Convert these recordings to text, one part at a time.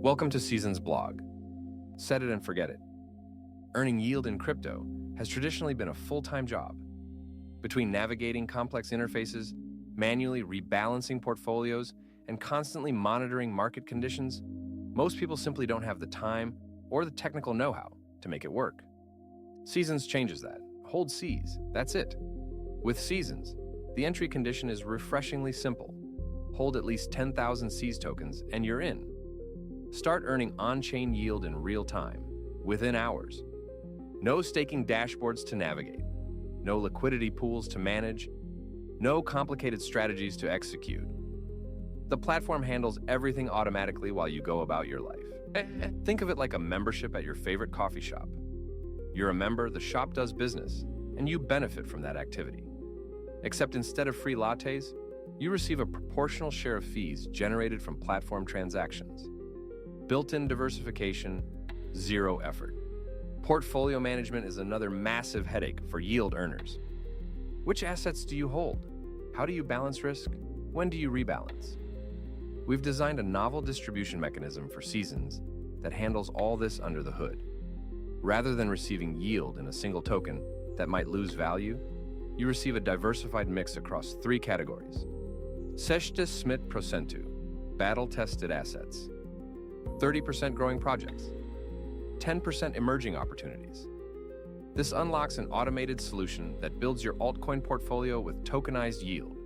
Welcome to Season's blog. Set it and forget it. Earning yield in crypto has traditionally been a full-time job. Between navigating complex interfaces, manually rebalancing portfolios, and constantly monitoring market conditions, most people simply don't have the time or the technical know-how to make it work. Seasons changes that. Hold Cs, that's it. With Seasons, the entry condition is refreshingly simple. Hold at least 10,000 Cs tokens and you're in. Start earning on-chain yield in real time, within hours. No staking dashboards to navigate, no liquidity pools to manage, no complicated strategies to execute. The platform handles everything automatically while you go about your life. Think of it like a membership at your favorite coffee shop. You're a member, the shop does business, and you benefit from that activity. Except instead of free lattes, you receive a proportional share of fees generated from platform transactions. Built-in diversification, zero effort. Portfolio management is another massive headache for yield earners. Which assets do you hold? How do you balance risk? When do you rebalance? We've designed a novel distribution mechanism for Seasons that handles all this under the hood. Rather than receiving yield in a single token that might lose value, you receive a diversified mix across three categories. 60% battle-tested assets, 30% growing projects, 10% emerging opportunities. This unlocks an automated solution that builds your altcoin portfolio with tokenized yield,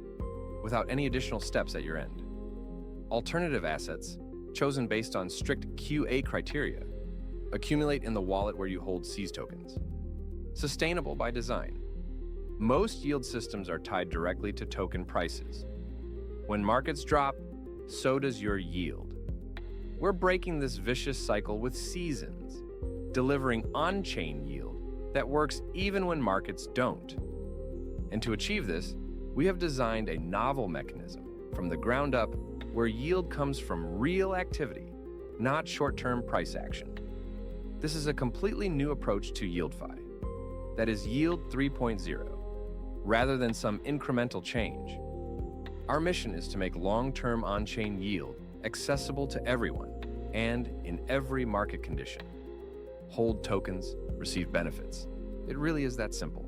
without any additional steps at your end. Alternative assets, chosen based on strict QA criteria, accumulate in the wallet where you hold Cs tokens. Sustainable by design. Most yield systems are tied directly to token prices. When markets drop, so does your yield. We're breaking this vicious cycle with Seasons, delivering on-chain yield that works even when markets don't. And to achieve this, we have designed a novel mechanism from the ground up where yield comes from real activity, not short-term price action. This is a completely new approach to YieldFi. That is Yield 3.0, rather than some incremental change. Our mission is to make long-term on-chain yield accessible to everyone and in every market condition. Hold tokens, receive benefits. It really is that simple.